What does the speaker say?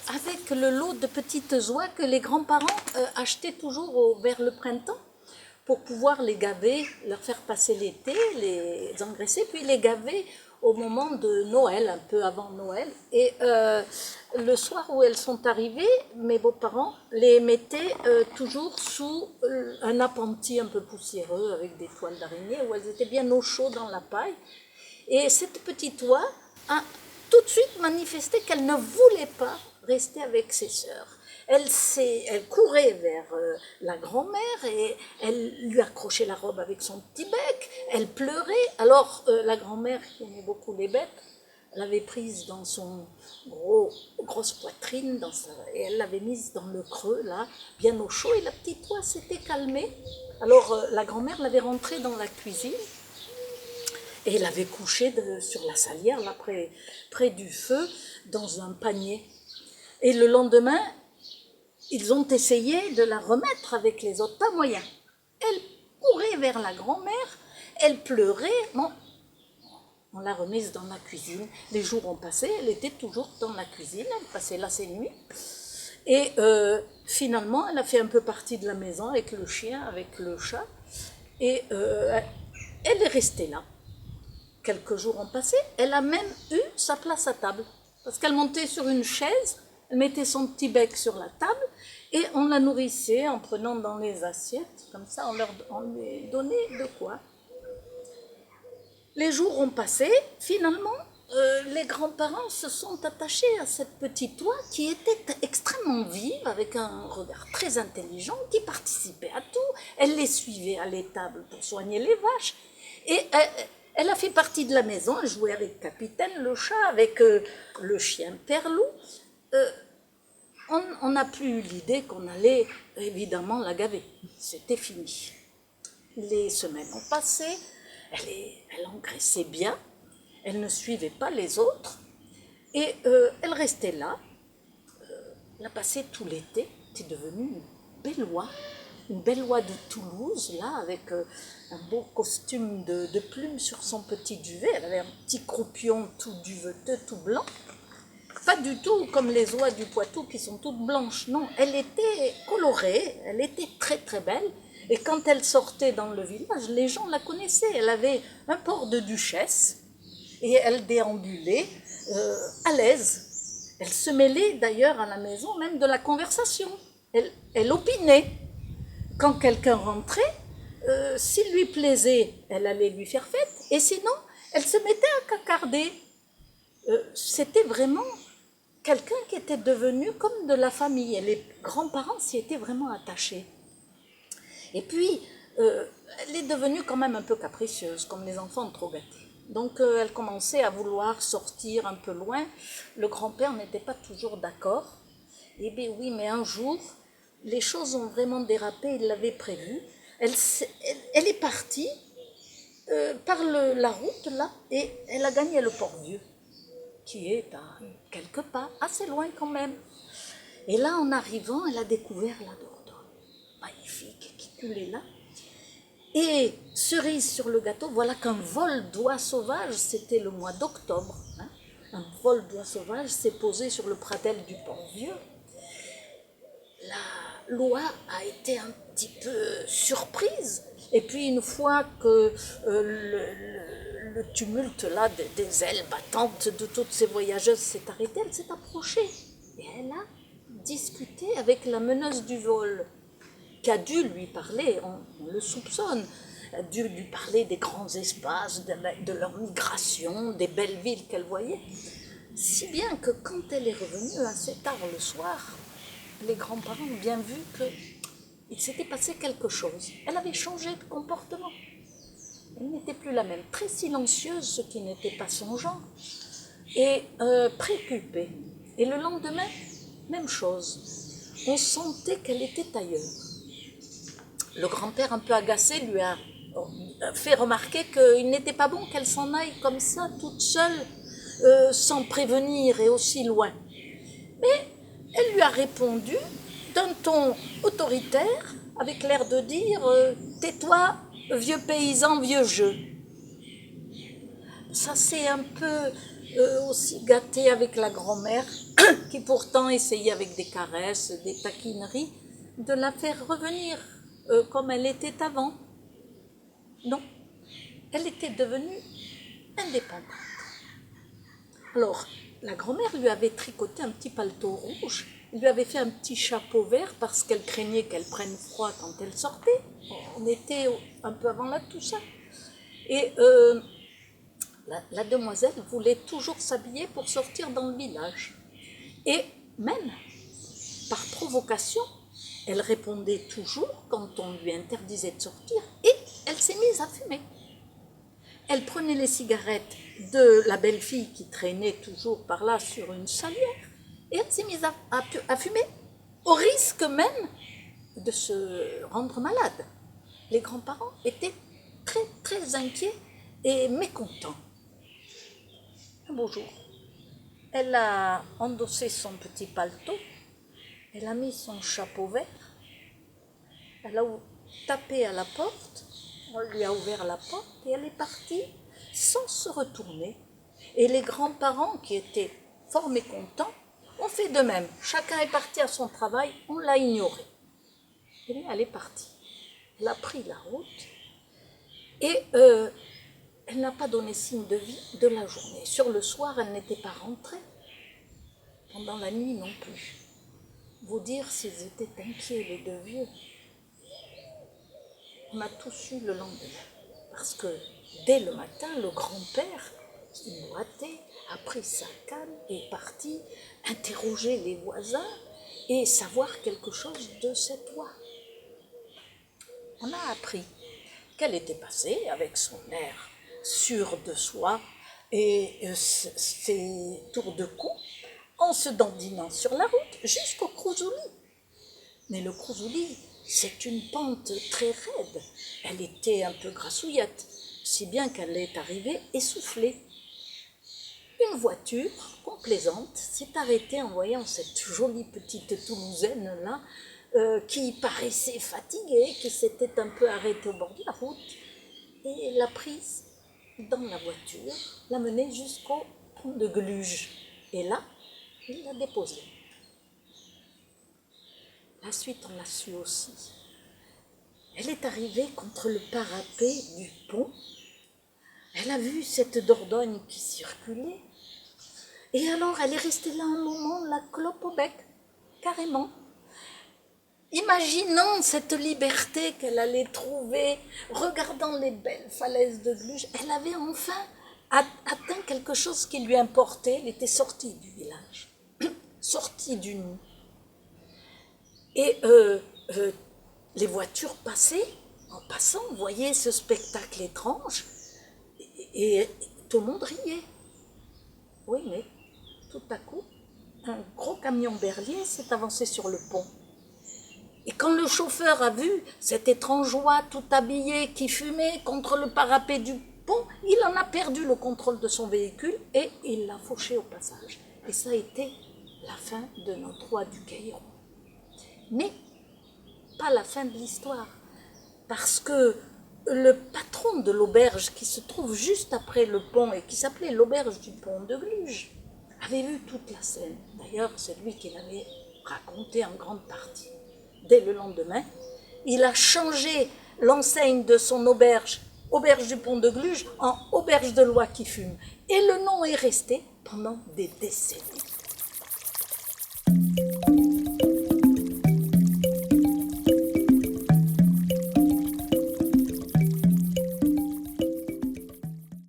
avec le lot de petites oies que les grands-parents achetaient toujours vers le printemps pour pouvoir les gaver, leur faire passer l'été, les engraisser, puis les gaver au moment de Noël, un peu avant Noël. Et le soir où elles sont arrivées, mes beaux-parents les mettaient toujours sous un appentis un peu poussiéreux avec des toiles d'araignée où elles étaient bien au chaud dans la paille. Et cette petite oie a tout de suite manifesté qu'elle ne voulait pas rester avec ses sœurs. Elle courait vers la grand-mère et elle lui accrochait la robe avec son petit bec. Elle pleurait. Alors la grand-mère, qui aimait beaucoup les bêtes, l'avait prise dans son grosse poitrine et elle l'avait mise dans le creux, là, bien au chaud. Et la petite oie s'était calmée. Alors la grand-mère l'avait rentrée dans la cuisine. Et l'avait couchée sur la salière, là, près du feu, dans un panier. Et le lendemain, ils ont essayé de la remettre avec les autres, pas moyen. Elle courait vers la grand-mère, elle pleurait. Bon, on l'a remise dans la cuisine. Les jours ont passé, elle était toujours dans la cuisine, elle passait là ses nuits. Et finalement, elle a fait un peu partie de la maison avec le chien, avec le chat. Et elle est restée là. Quelques jours ont passé, elle a même eu sa place à table. Parce qu'elle montait sur une chaise, elle mettait son petit bec sur la table et on la nourrissait en prenant dans les assiettes, comme ça on lui donnait de quoi. Les jours ont passé, finalement, les grands-parents se sont attachés à cette petite oie qui était extrêmement vive, avec un regard très intelligent, qui participait à tout. Elle les suivait à l'étable pour soigner les vaches. Et elle a fait partie de la maison, elle jouait avec Capitaine, le chat, avec le chien Perlou. On n'a plus eu l'idée qu'on allait évidemment la gaver. C'était fini. Les semaines ont passé, elle engraissait bien, elle ne suivait pas les autres, et elle restait là. Elle a passé tout l'été, c'était devenu une belle oie de Toulouse, là, avec un beau costume de plumes sur son petit duvet. Elle avait un petit croupion tout duveteux, tout blanc. Pas du tout comme les oies du Poitou qui sont toutes blanches, non. Elle était colorée, elle était très très belle. Et quand elle sortait dans le village, les gens la connaissaient. Elle avait un port de duchesse et elle déambulait à l'aise. Elle se mêlait d'ailleurs à la maison même de la conversation. Elle opinait. Quand quelqu'un rentrait, s'il lui plaisait, elle allait lui faire fête, et sinon, elle se mettait à cacarder. C'était vraiment quelqu'un qui était devenu comme de la famille, et les grands-parents s'y étaient vraiment attachés. Et puis, elle est devenue quand même un peu capricieuse, comme les enfants trop gâtés. Donc, elle commençait à vouloir sortir un peu loin. Le grand-père n'était pas toujours d'accord. Eh bien oui, mais un jour, les choses ont vraiment dérapé, il l'avait prévu. Elle est partie par la route, là, et elle a gagné le Port-Vieux, qui est à quelques pas, assez loin quand même. Et là, en arrivant, elle a découvert la Dordogne, magnifique, qui coulait là. Et cerise sur le gâteau, voilà qu'un vol d'oies sauvages, c'était le mois d'octobre, hein, un vol d'oies sauvages s'est posé sur le pradel du Port-Vieux. L'oie a été un petit peu surprise. Et puis une fois que le tumulte là des ailes battantes de toutes ces voyageuses s'est arrêté, elle s'est approchée. Et elle a discuté avec la meneuse du vol, qui a dû lui parler, on le soupçonne, a dû lui parler des grands espaces, de leur migration, des belles villes qu'elle voyait. Si bien que quand elle est revenue assez tard le soir, les grands-parents ont bien vu qu'il s'était passé quelque chose. Elle avait changé de comportement. Elle n'était plus la même, très silencieuse, ce qui n'était pas son genre, et préoccupée. Et le lendemain, même chose. On sentait qu'elle était ailleurs. Le grand-père, un peu agacé, lui a fait remarquer qu'il n'était pas bon qu'elle s'en aille comme ça, toute seule, sans prévenir et aussi loin. Mais elle lui a répondu d'un ton autoritaire, avec l'air de dire « Tais-toi, vieux paysan, vieux jeu ». Ça s'est un peu aussi gâté avec la grand-mère, qui pourtant essayait avec des caresses, des taquineries, de la faire revenir comme elle était avant. Non, elle était devenue indépendante. Alors, la grand-mère lui avait tricoté un petit paletot rouge, lui avait fait un petit chapeau vert parce qu'elle craignait qu'elle prenne froid quand elle sortait. On était un peu avant la Toussaint. Et la demoiselle voulait toujours s'habiller pour sortir dans le village. Et même, par provocation, elle répondait toujours quand on lui interdisait de sortir et elle s'est mise à fumer. Elle prenait les cigarettes de la belle-fille qui traînait toujours par là sur une salière et elle s'est mise à fumer au risque même de se rendre malade. Les grands-parents étaient très très inquiets et mécontents. Un beau jour, elle a endossé son petit paletot, elle a mis son chapeau vert, elle a tapé à la porte, on lui a ouvert la porte et elle est partie sans se retourner. Et les grands-parents, qui étaient fort mécontents, ont fait de même. Chacun est parti à son travail, on l'a ignorée. Et bien, elle est partie. Elle a pris la route et elle n'a pas donné signe de vie de la journée. Sur le soir, elle n'était pas rentrée. Pendant la nuit non plus. Vous dire s'ils étaient inquiets, les deux vieux. On a tous eu le lendemain. Parce que dès le matin, le grand-père, qui boitait, a pris sa canne et est parti interroger les voisins et savoir quelque chose de cette oie. On a appris qu'elle était passée avec son air sûr de soi et ses tours de cou en se dandinant sur la route jusqu'au Crouzoulis. Mais le Crouzoulis, c'est une pente très raide. Elle était un peu grassouillette, si bien qu'elle est arrivée essoufflée. Une voiture complaisante s'est arrêtée en voyant cette jolie petite Toulousaine-là qui paraissait fatiguée, qui s'était un peu arrêtée au bord de la route et l'a prise dans la voiture, l'a menée jusqu'au pont de Gluge. Et là, il l'a déposée. La suite, on l'a su aussi. Elle est arrivée contre le parapet du pont. Elle a vu cette Dordogne qui circulait. Et alors, elle est restée là un moment, la clope au bec, carrément. Imaginant cette liberté qu'elle allait trouver, regardant les belles falaises de Gluge, elle avait enfin atteint quelque chose qui lui importait. Elle était sortie du village, sortie du nid. Et les voitures passaient, en passant, voyaient ce spectacle étrange, et tout le monde riait. Oui, mais tout à coup, un gros camion berlier s'est avancé sur le pont. Et quand le chauffeur a vu cet étrange oie tout habillé qui fumait contre le parapet du pont, il en a perdu le contrôle de son véhicule et il l'a fauché au passage. Et ça a été la fin de notre roi du Caïro. Mais pas la fin de l'histoire, parce que le patron de l'auberge qui se trouve juste après le pont et qui s'appelait l'auberge du pont de Gluge avait vu toute la scène. D'ailleurs, c'est lui qui l'avait raconté en grande partie. Dès le lendemain, il a changé l'enseigne de son auberge, auberge du pont de Gluge, en auberge de l'oie qui fume. Et le nom est resté pendant des décennies.